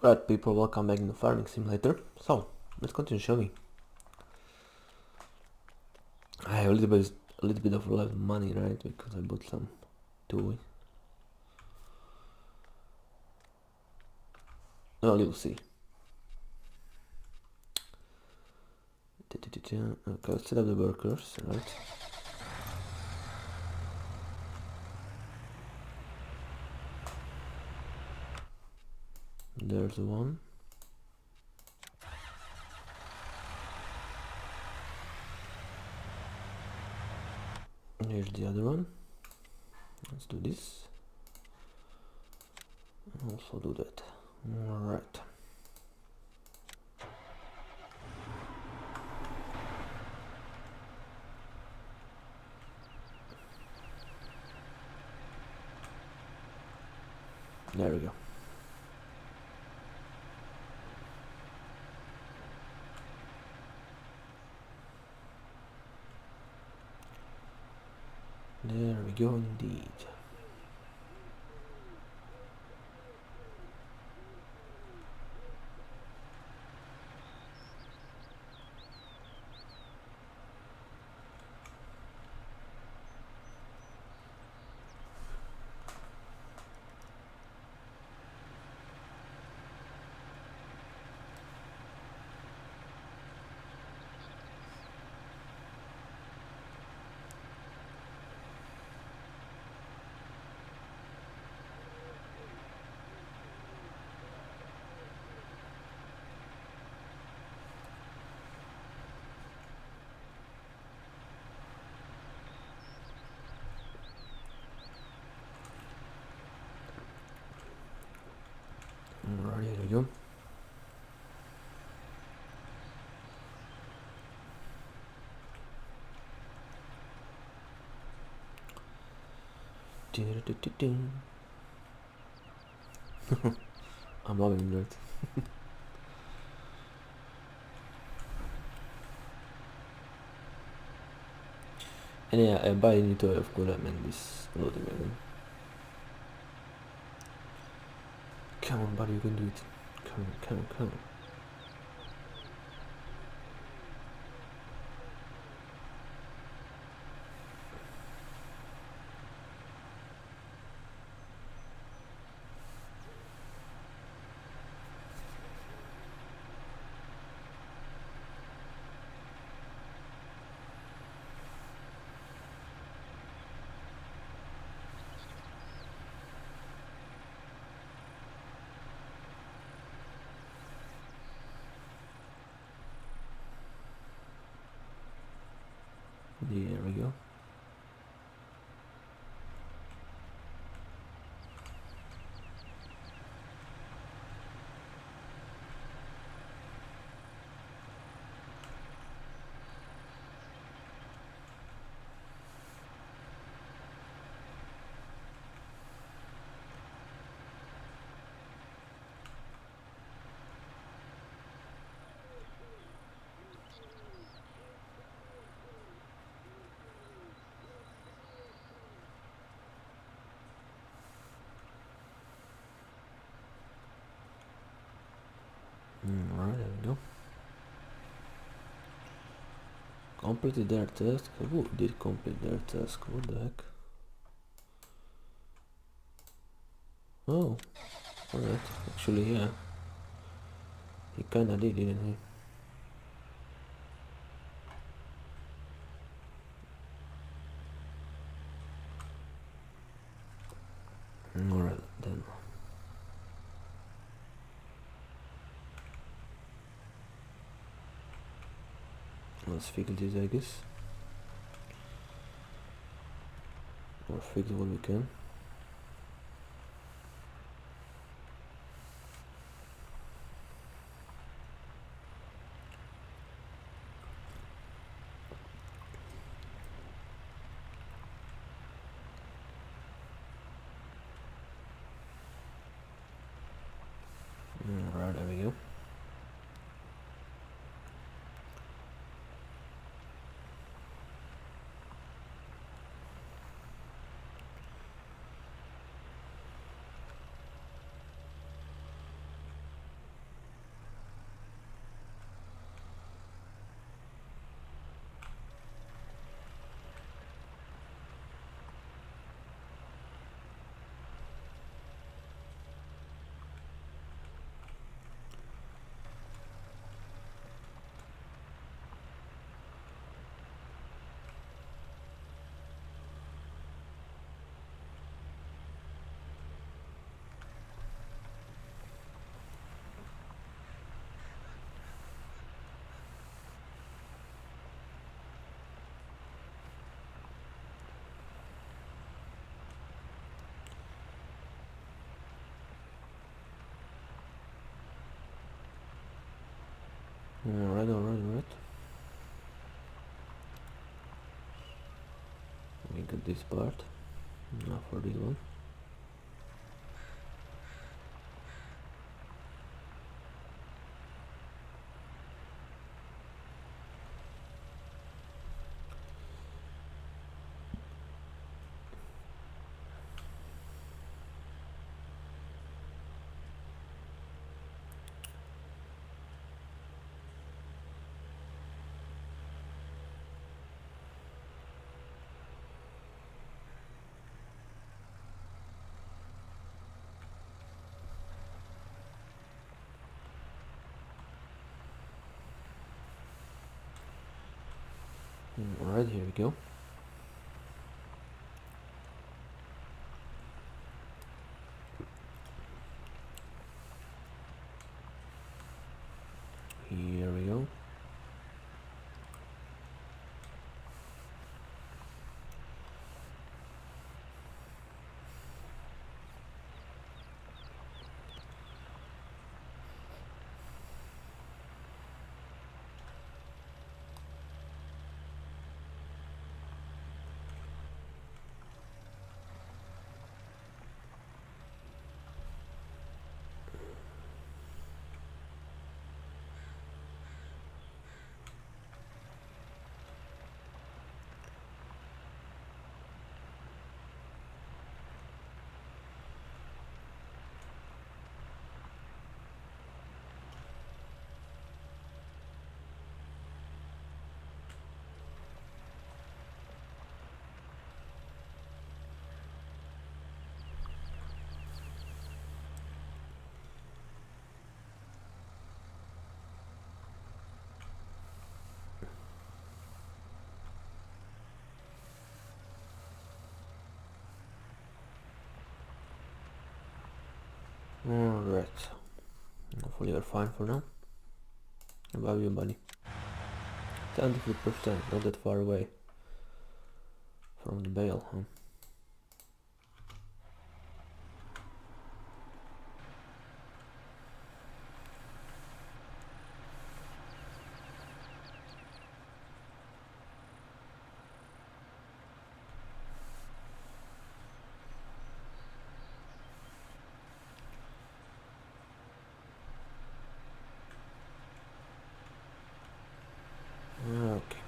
Right, people, welcome back in the farming simulator. So let's continue showing. I have a little bit of left money, right? Because I bought some toy. Well, you'll see. Okay, let's set up the workers, right? There's one. Here's the other one. Let's do this. And also do that. Alright. There we go. There we go indeed. Alright, here we go. I'm loving that. And yeah, I buy any toy of course I meant this loading again. Come on, buddy, you can do it. Come on. There we go. Alright, there we go. Completed their task. Who did complete their task? What the heck? Oh, alright. Actually, yeah. He kinda did, didn't he? Alright, then. Let's fix this, I guess. Or fix what we can. Alright, there we go. Alright. We got this part. Now for this one. Alright, here we go. Here we go. Alright. Hopefully you're fine for now. How about you, buddy? 73%, not that far away from the bale, huh? Okay.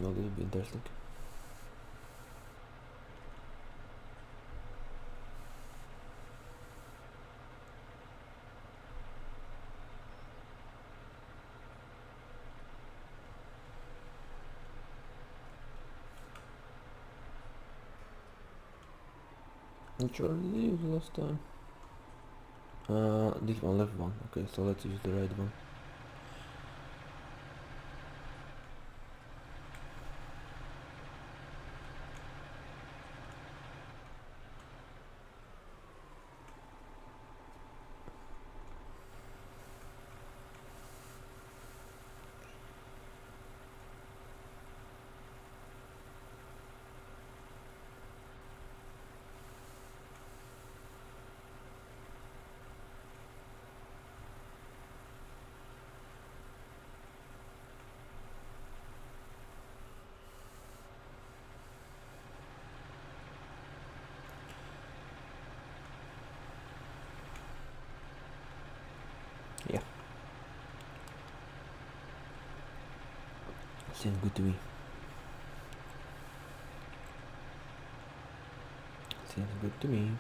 Well, this will be interesting. Which one did I use last time? This one, left one. Okay, so let's use the right one. Yeah. Seems good to me. Seems good to me.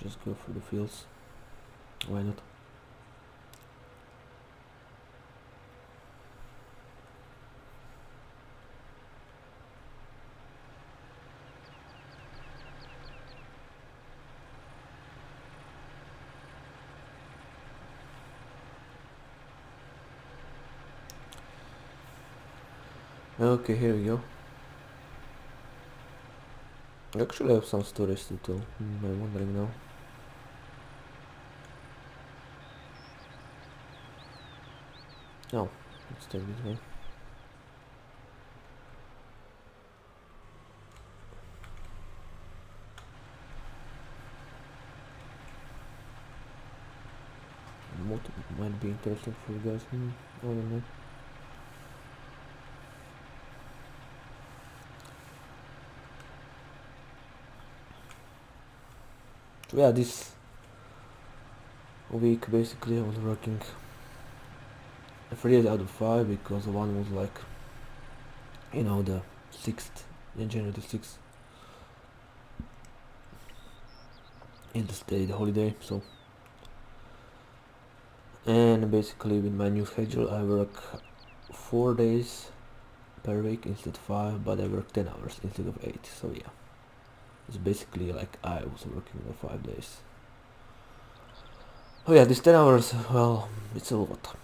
Just go for the fields. Why not? Okay, here we go. Actually, I have some stories to tell. I'm wondering now. No, let's take this way. What might be interesting for you guys? I don't know. So yeah, this week basically I was working 3 days out of 5 because one was like, you know, the 6th, January the 6th is the holiday, so. And basically with my new schedule I work 4 days per week instead of 5, but I work 10 hours instead of 8, so yeah. It's basically like I was working the 5 days. Oh yeah, these 10 hours, well, it's a lot.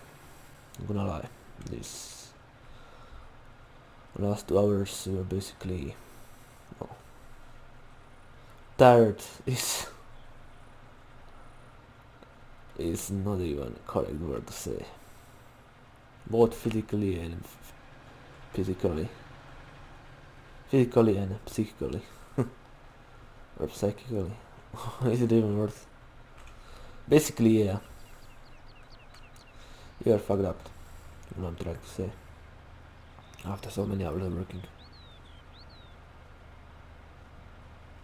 I'm gonna lie. These last 2 hours were basically, well, tired is not even correct word to say. Both physically and physically. Physically and psychically. Or psychically. Is it even worth? Basically, yeah. You are fucked up. What I'm trying to say. After so many hours of working.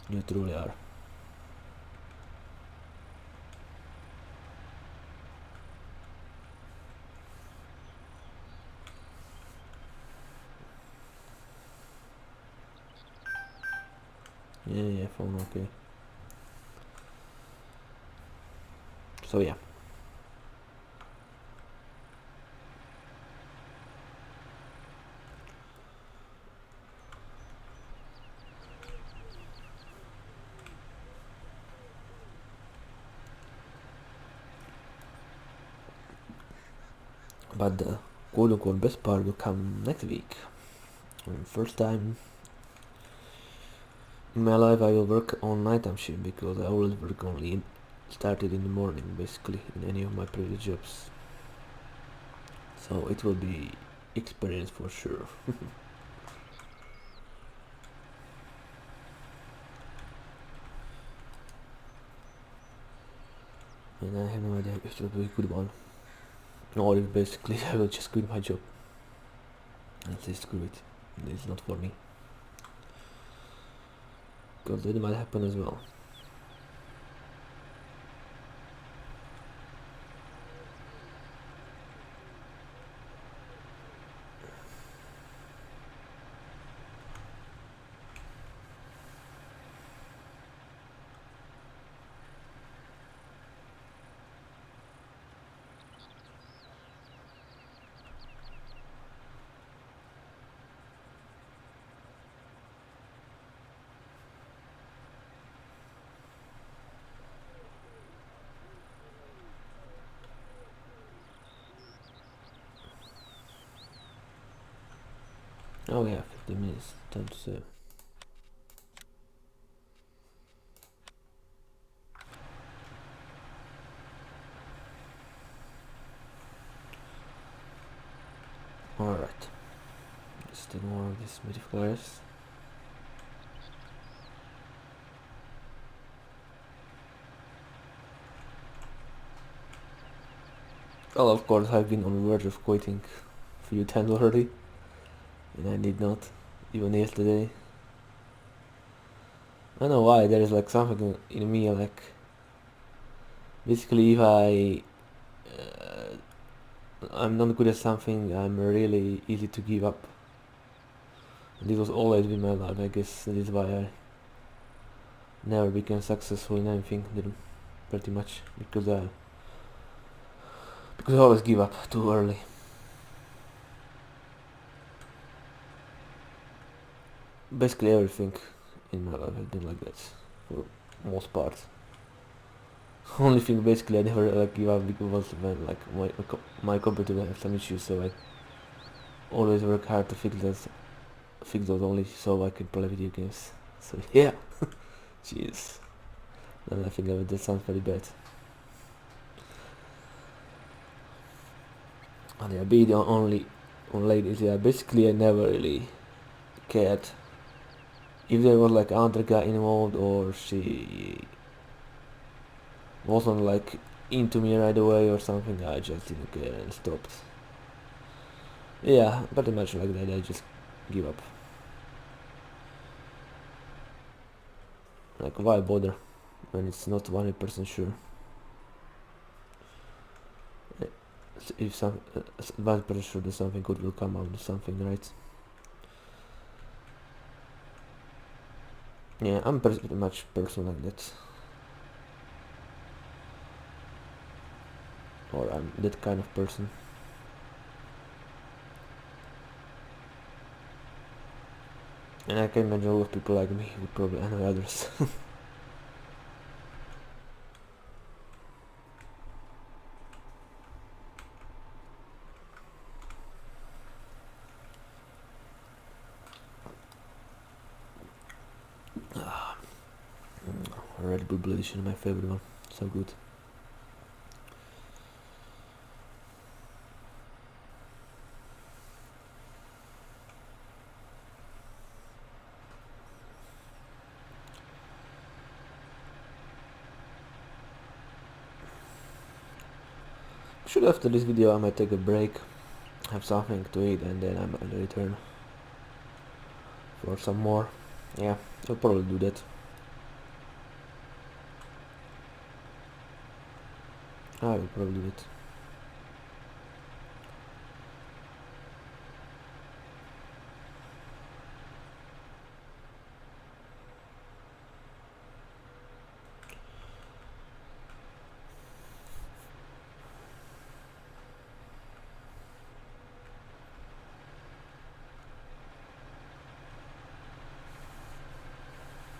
You truly are. Yeah, phone okay. So yeah. But the quote-unquote best part will come next week. First time in my life I will work on nighttime shift because I always work only started in the morning basically in any of my previous jobs. So it will be experience for sure. And I have no idea if it will be a good one. Or if basically I will just quit my job and say screw it. It's not for me. Because that might happen as well. Oh yeah, 50 minutes. Time to save. Alright. Let's take more of these modifiers. Well, of course, I've been on the verge of quitting a few times already. And I did not. Even yesterday. don't know why, there is like something in me, like basically if I'm not good at something, I'm really easy to give up. And this was always been my life. I guess that is why I never became successful in anything, pretty much, because I always give up too early. Basically everything in my life has been like that, for most part. Only thing basically I never give up because was when like my computer had some issues, so I always work hard to fix those only so I can play video games. So yeah, jeez. Then I think that sounds very bad. And yeah, being the only on ladies, yeah, basically I never really cared if there was like another guy involved or she wasn't like into me right away or something. I just didn't care and stopped. Yeah, pretty much like that. I just give up. Like, why bother when it's not 100% sure? If 100% sure that something good will come out of something, right? Yeah, I'm pretty much person like that. Or I'm that kind of person. And I can imagine a lot of people like me would probably annoy others. Red Bull Blood Edition, my favorite one. So good. Should after this video I might take a break, have something to eat, and then I might return for some more. Yeah, I'll probably do that. I will probably do it.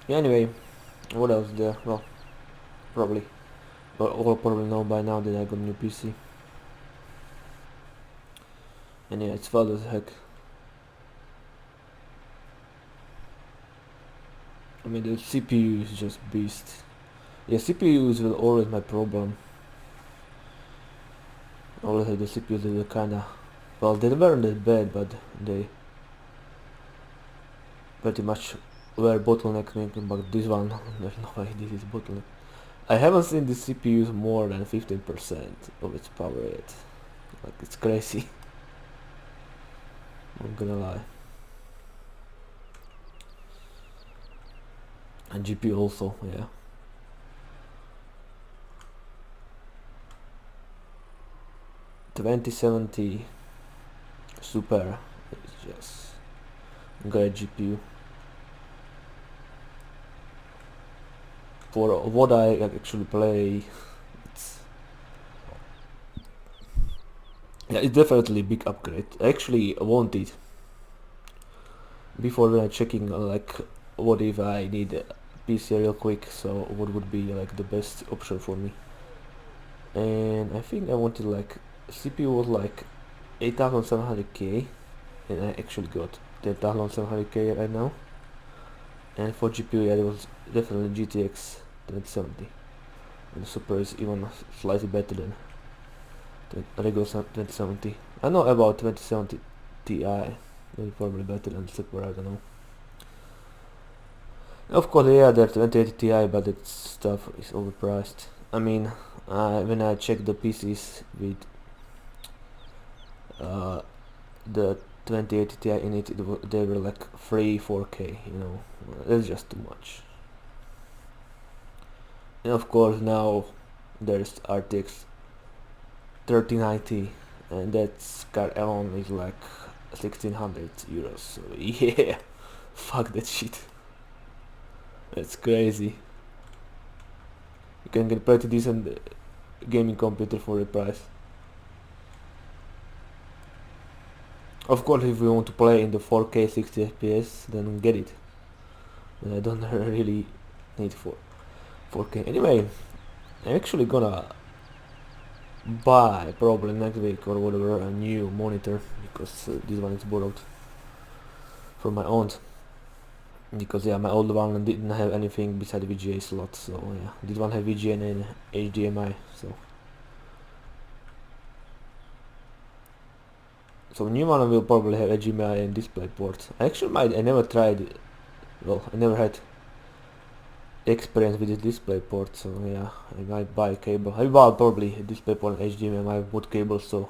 Yeah, anyway, what else there? Well, probably. But all probably know by now that I got a new PC. And yeah, it's fast as heck. I mean, the CPU is just beast. Yeah, CPUs were always my problem. Always had the CPUs that were kinda... Well, they weren't that bad, but they pretty much were bottlenecking, but this one, there's no way this is bottleneck. I haven't seen the CPUs more than 15% of its power yet. Like, it's crazy. I'm gonna lie. And GPU also, yeah. 2070 Super is just great GPU. For what I actually play, it's yeah, it's definitely a big upgrade. I actually want it before when I checking like what if I need a PC real quick, so what would be like the best option for me. And I think I wanted like CPU was like 8700K, and I actually got 10700K right now. And for GPU, yeah, it was definitely GTX 2070, and the Super is even slightly better than the regular 2070. I know about 2070 Ti, maybe probably better than Super, I don't know. Of course, yeah, there's 2080 Ti, but that stuff is overpriced. I mean, when I checked the PCs with the 2080 Ti in it, they were like 3 4K, you know. That's just too much. And of course now there's RTX 3090, and that card alone is like 1600 euros. So yeah, fuck that shit. That's crazy. You can get pretty decent gaming computer for the price. Of course, if you want to play in the 4K 60 FPS, then get it. But I don't really need 4K. Anyway, I'm actually gonna buy probably next week or whatever a new monitor, because this one is borrowed from my aunt. Because yeah, my old one didn't have anything beside VGA slot, so yeah, this one have VGA and HDMI. So new one will probably have HDMI and DisplayPort. I never tried it. Well, I never had experience with this DisplayPort, so yeah, I might buy a cable. I will probably DisplayPort and HDMI, my boot cable, so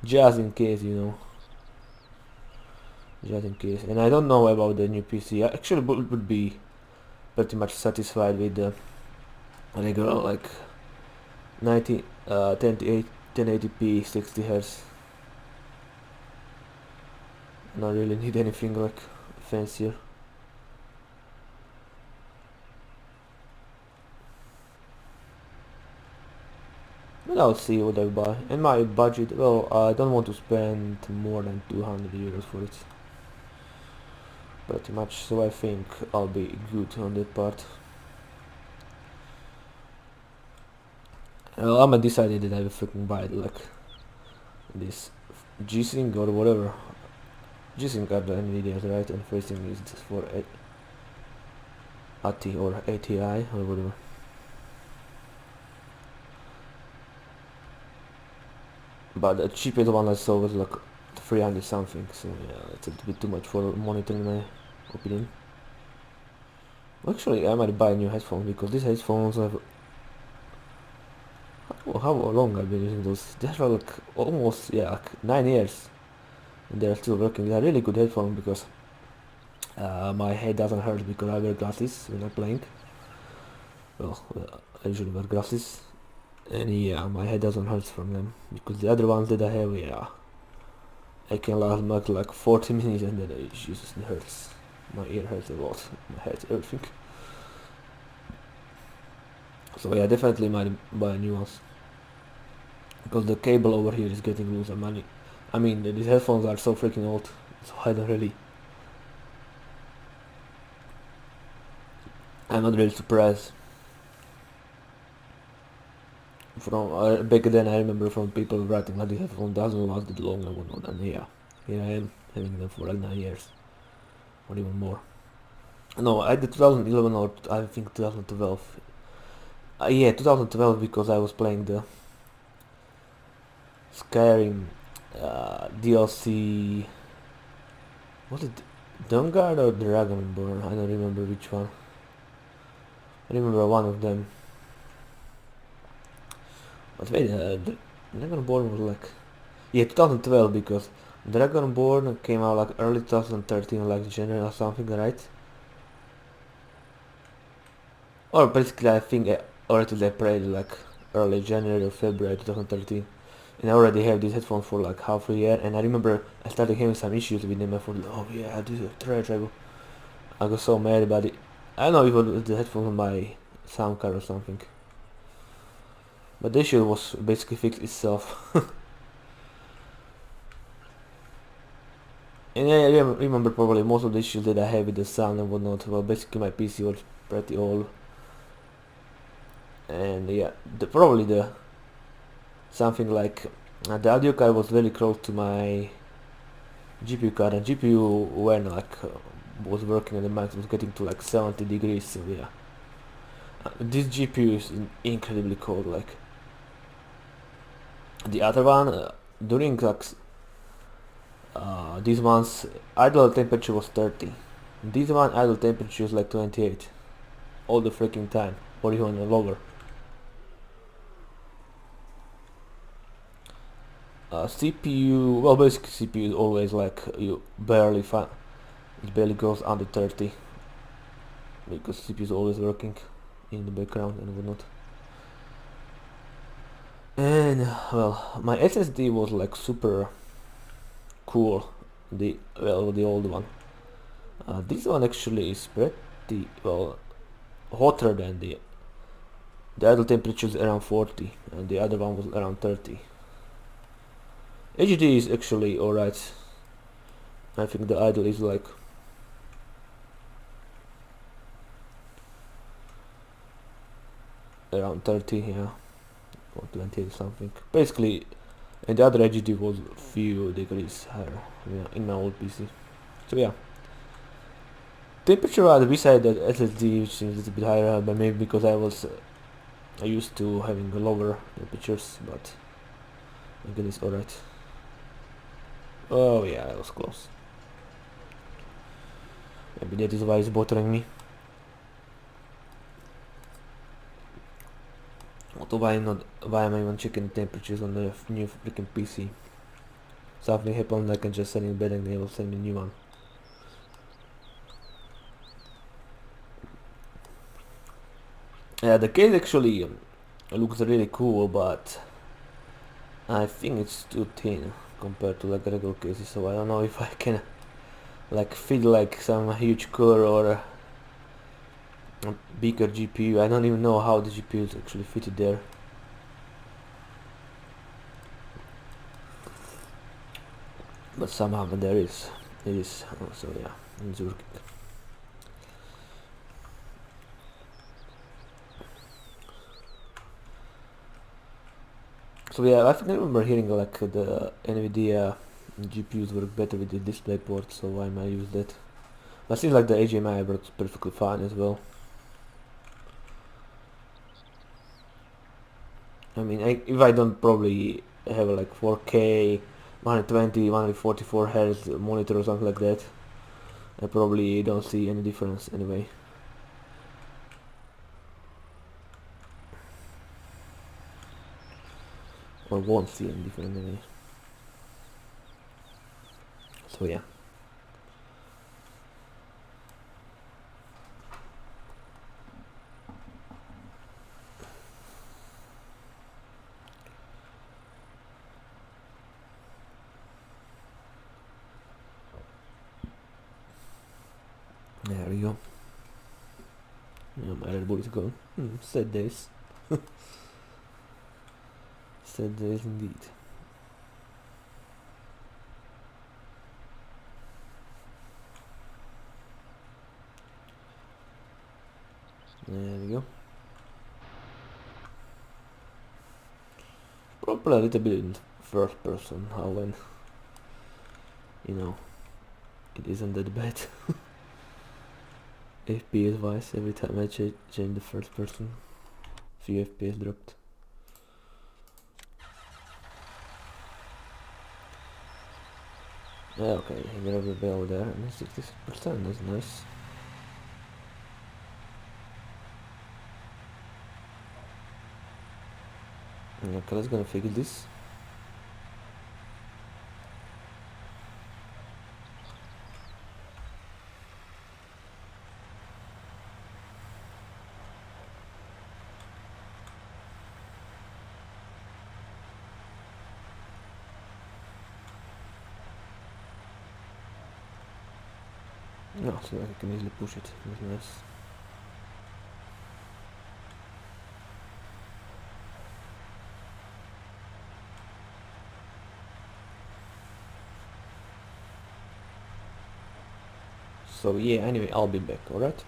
just in case, you know. Just in case. And I don't know about the new PC. I actually would be pretty much satisfied with the regular like 1080p 60 Hz. Not really need anything like fancier. But I'll see what I buy. And my budget, well, I don't want to spend more than 200 euros for it. Pretty much, so I think I'll be good on that part. Well, I'm decided that I will freaking buy it, like this G-Sync or whatever. G-Sync are the NVIDIA's, right? And FreeSync is for ATI or ATI or whatever. But the cheapest one I saw was like 300 something, so yeah, it's a bit too much for a monitor in my opinion. Actually, I might buy a new headphone, because these headphones have... How long I've been using those? They're like almost, yeah, like 9 years. And they're still working. They're really good headphones, because my head doesn't hurt because I wear glasses when I'm playing. Well, I usually wear glasses. And yeah, my head doesn't hurt from them, because the other ones that I have, yeah, I can last much like 40 minutes and then it just hurts. My ear hurts a lot, my head, everything. So yeah, definitely might buy new ones, because the cable over here is getting loose. I mean, these headphones are so freaking old, so I don't really... I'm not really surprised. From back then, I remember from people writing that the headphone doesn't last that long and whatnot, and yeah, here I am having them for like 9 years or even more. No, I did 2011 or I think 2012. Yeah, 2012, because I was playing the Skyrim DLC. Was it Dawnguard or Dragonborn? I don't remember which one. I remember one of them. But wait, Dragonborn was like... Yeah, 2012, because Dragonborn came out like early 2013, like January or something, right? Or basically, I think I played like early January or February 2013. And I already have these headphones for like half a year, and I remember I started having some issues with them. I thought, oh yeah, this is trash. I got so mad about it. I don't know if it was the headphones on my sound card or something. But the issue was basically fixed itself. And I remember probably most of the issues that I have with the sound and whatnot. Well, basically my PC was pretty old. And yeah, probably the something like the audio card was very close to my GPU card, and GPU when like was working at the max was getting to like 70 degrees, so yeah. This GPU is incredibly cold. Like the other one, during like these ones idle temperature was 30. This one idle temperature is like 28 all the freaking time, or even lower. CPU, well, basically CPU is always like you barely it barely goes under 30, because CPU is always working. in the background and whatnot. And well, my SSD was like super cool. The old one. This one actually is pretty well hotter than the idle temperature is around 40, and the other one was around 30. HD is actually alright. I think the idle is like around 30, yeah, or 20 or something. Basically, and the other HD was few degrees higher, yeah, in my old PC. So yeah, temperature wise, beside that SSD, which is a little bit higher, but maybe because I used to having lower temperatures, but again it's alright. Oh yeah, that was close. Maybe that is why it's bothering me. Although why am I even checking temperatures on the new freaking PC? Something happened, I can just send it back and they will send me a new one. Yeah, the case actually looks really cool, but I think it's too thin compared to like regular cases, so I don't know if I can like fit like some huge core or a bigger GPU. I don't even know how the GPU is actually fitted there. But somehow there is. It is. So yeah, it's working. So yeah, I think I remember hearing like the NVIDIA GPUs work better with the DisplayPort, so why might use that? But seems like the HDMI works perfectly fine as well. I mean, if I don't probably have like 4K, 120, 144 Hz monitor or something like that, I probably don't see any difference anyway. Or won't see any difference anyway. So yeah. There we go. Yeah, my Red Bull is gone. Sad days. Sad days indeed. There we go. Probably a little bit in first person, how when, you know, it isn't that bad. FPS wise, every time I change the first person, few FPS dropped. Yeah, okay, he got a bell there, and 60%, that's nice. Okay, let's gonna fix this. No, so I can easily push it, that's nice. So yeah, anyway, I'll be back, alright?